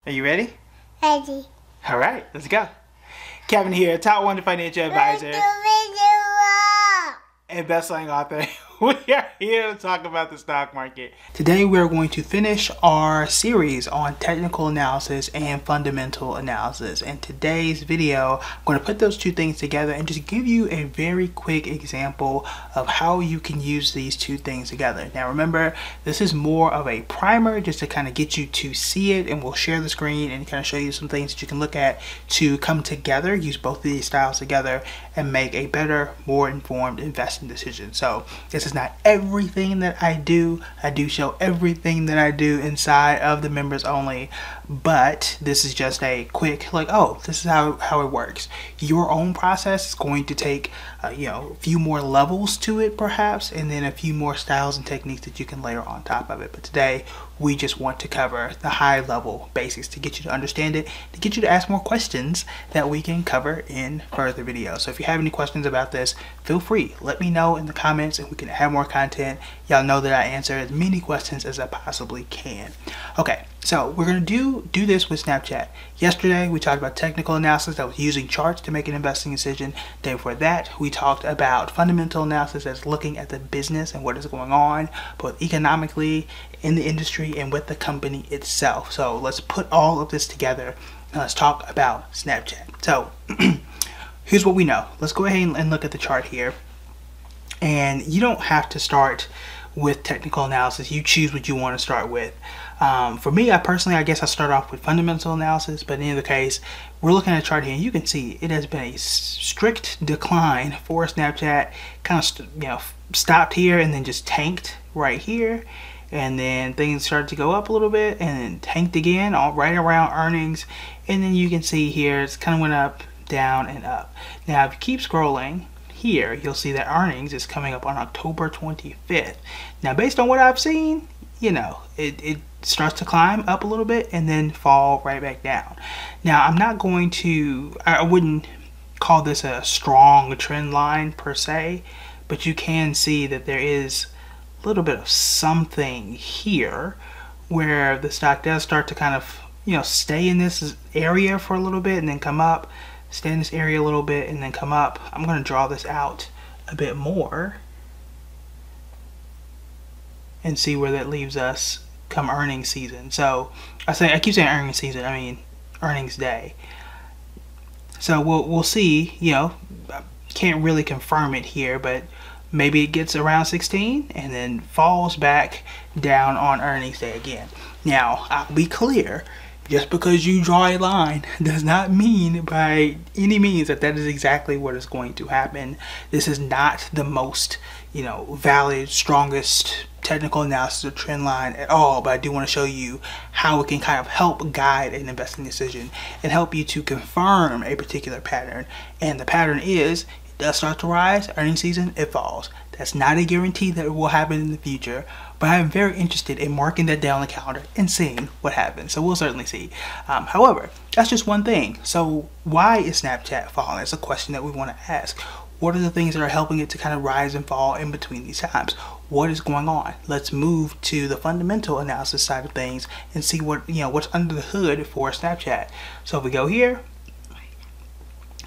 Are you ready? Ready. All right, let's go. Kevin here, Top 1 Financial Advisor and best-selling author. We are here to talk about the stock market. Today we are going to finish our series on technical analysis and fundamental analysis. In today's video, I'm going to put those two things together and just give you a very quick example of how you can use these two things together. Now remember, this is more of a primer just to kind of get you to see it, and we'll share the screen and kind of show you some things that you can look at to come together, use both of these styles together and make a better, more informed investing decision. So this is not everything that I do. I do show everything that I do inside of the members only, but this is just a quick like, oh, this is how it works. Your own process is going to take a few more levels to it perhaps, and then a few more styles and techniques that you can layer on top of it. But today we just want to cover the high level basics to get you to understand it, to get you to ask more questions that we can cover in further videos. So if you have any questions about this, feel free, let me know in the comments and we can add more content. Y'all know that I answer as many questions as I possibly can. Okay, so we're going to do this with Snapchat. Yesterday we talked about technical analysis, that was using charts to make an investing decision. Day before that we talked about fundamental analysis, that's looking at the business and what is going on both economically, in the industry, and with the company itself. So let's put all of this together and let's talk about Snapchat. So here's what we know. Let's go ahead and look at the chart here. And you don't have to start with technical analysis. You choose what you want to start with. For me, I guess I start off with fundamental analysis, but in either case, we're looking at a chart here and you can see it has been a strict decline for Snapchat. Kind of stopped here and then just tanked right here, and then things started to go up a little bit and then tanked again all right around earnings, and then you can see here it's kind of went up, down, and up. Now if you keep scrolling here, you'll see that earnings is coming up on October 25th. Now based on what I've seen, it starts to climb up a little bit and then fall right back down. Now I wouldn't call this a strong trend line per se, but you can see that there is a little bit of something here where the stock does start to kind of stay in this area for a little bit and then come up, stay in this area a little bit and then come up. I'm going to draw this out a bit more and see where that leaves us come earnings season. So I keep saying earnings season, I mean earnings day. So we'll see. Can't really confirm it here, but maybe it gets around 16 and then falls back down on earnings day again. Now I'll be clear, just because you draw a line does not mean by any means that is exactly what is going to happen. This is not the most valid, strongest technical analysis or trend line at all, but I do want to show you how it can kind of help guide an investing decision and help you to confirm a particular pattern. And the pattern is, it does start to rise, earnings season, it falls. That's not a guarantee that it will happen in the future, but I'm very interested in marking that down on the calendar and seeing what happens. So we'll certainly see. However, that's just one thing. So why is Snapchat falling? That's a question that we want to ask. What are the things that are helping it to kind of rise and fall in between these times? What is going on? Let's move to the fundamental analysis side of things and see what's under the hood for Snapchat. So if we go here,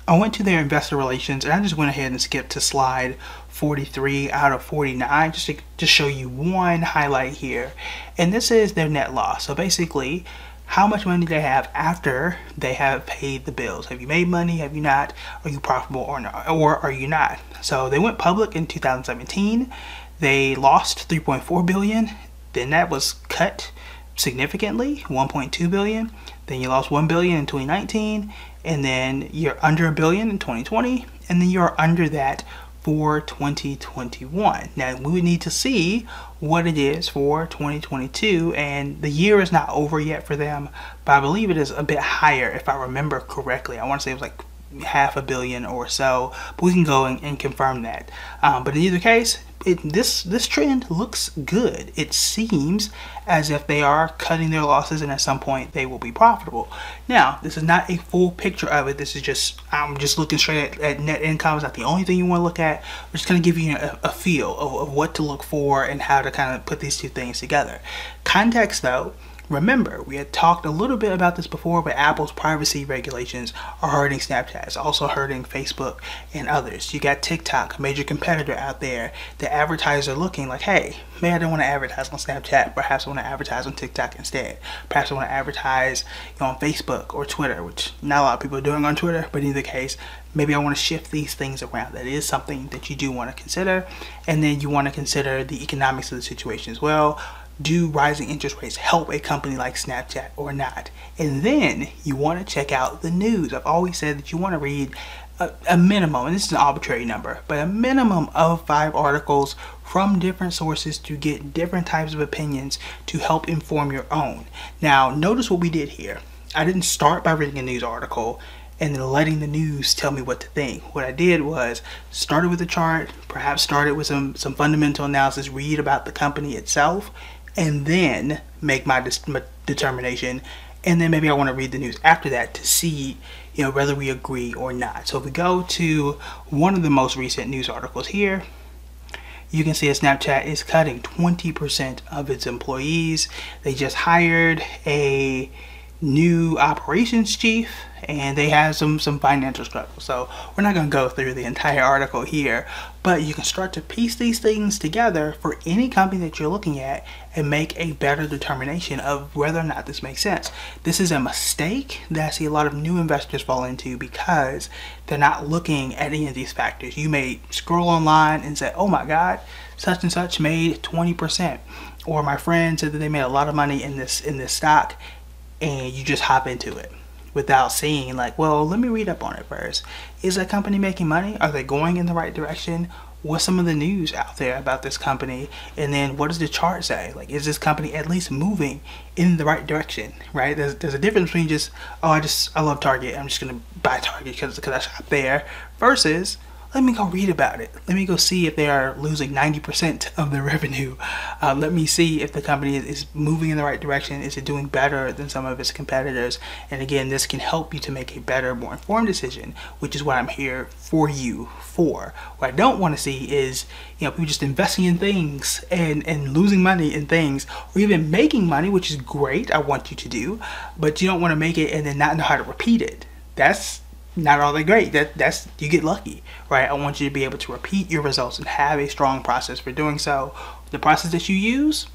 I went to their investor relations and I just went ahead and skipped to slide 43 out of 49 just to show you one highlight here. And this is their net loss. So basically, how much money they have after they have paid the bills. Have you made money? Have you not? Are you profitable or not? Or are you not? So they went public in 2017. They lost 3.4 billion. Then that was cut significantly, 1.2 billion. Then you lost 1 billion in 2019, and then you're under a billion in 2020, and then you're under that for 2021. Now we would need to see what it is for 2022, and the year is not over yet for them, but I believe it is a bit higher if I remember correctly. I want to say it was like $500 million or so, but we can go and confirm that. But in either case, this trend looks good. It seems as if they are cutting their losses and at some point they will be profitable. Now, this is not a full picture of it. This is just, I'm just looking straight at net income. It's not the only thing you want to look at. We're just going to give you a feel of what to look for and how to kind of put these two things together. Context though, remember, we had talked a little bit about this before, but Apple's privacy regulations are hurting Snapchat. It's also hurting Facebook and others. You got TikTok, a major competitor out there. The advertisers are looking like, hey, maybe I don't want to advertise on Snapchat. Perhaps I want to advertise on TikTok instead. Perhaps I want to advertise on Facebook or Twitter, which not a lot of people are doing on Twitter, but in either case, maybe I want to shift these things around. That is something that you do want to consider. And then you want to consider the economics of the situation as well. Do rising interest rates help a company like Snapchat or not? And then you want to check out the news. I've always said that you want to read a minimum, and this is an arbitrary number, but a minimum of 5 articles from different sources to get different types of opinions to help inform your own. Now, notice what we did here. I didn't start by reading a news article and then letting the news tell me what to think. What I did was started with a chart, perhaps started with some fundamental analysis, read about the company itself, and then make my determination. And then maybe I want to read the news after that to see, whether we agree or not. So if we go to one of the most recent news articles here, you can see that Snapchat is cutting 20% of its employees. They just hired a new operations chief, and they have some financial struggles. So we're not going to go through the entire article here, but you can start to piece these things together for any company that you're looking at and make a better determination of whether or not this makes sense. This is a mistake that I see a lot of new investors fall into because they're not looking at any of these factors. You may scroll online and say, oh my God, such and such made 20%, or my friend said that they made a lot of money in this stock, and you just hop into it without seeing, like, well, let me read up on it first. Is that company making money? Are they going in the right direction? What's some of the news out there about this company? And then what does the chart say? Like, is this company at least moving in the right direction, right? There's a difference between just, oh, I love Target, I'm just gonna buy Target because I shop there, versus let me go read about it. Let me go see if they are losing 90% of their revenue. Let me see if the company is moving in the right direction. Is it doing better than some of its competitors? And again, this can help you to make a better, more informed decision, which is what I'm here for you for. What I don't want to see is, people just investing in things and losing money in things, or even making money, which is great. I want you to do, but you don't want to make it and then not know how to repeat it. That's not all that great. That's you get lucky, right? I want you to be able to repeat your results and have a strong process for doing so. The process that you use,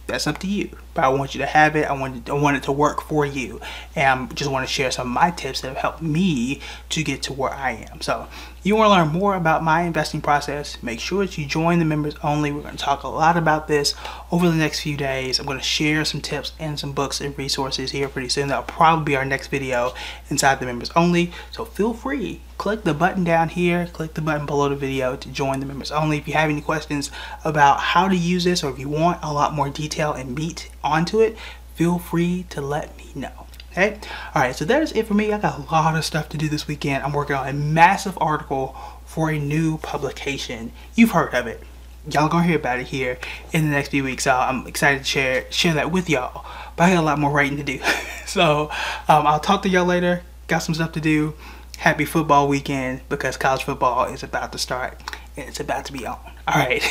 that's up to you, but I want you to have it. I want it to work for you, and I just want to share some of my tips that have helped me to get to where I am. So you want to learn more about my investing process, make sure that you join the members only. We're going to talk a lot about this over the next few days. I'm going to share some tips and some books and resources here pretty soon. That'll probably be our next video inside the members only, so feel free, click the button down here, click the button below the video to join the members only. If you have any questions about how to use this, or if you want a lot more detail and meat onto it, feel free to let me know. Okay, all right, so that is it for me. I got a lot of stuff to do this weekend. I'm working on a massive article for a new publication. You've heard of it. Y'all gonna hear about it here in the next few weeks. So I'm excited to share that with y'all, but I got a lot more writing to do. So I'll talk to y'all later. Got some stuff to do. Happy football weekend, because college football is about to start and it's about to be on. All right,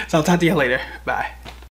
so I'll talk to y'all later. Bye.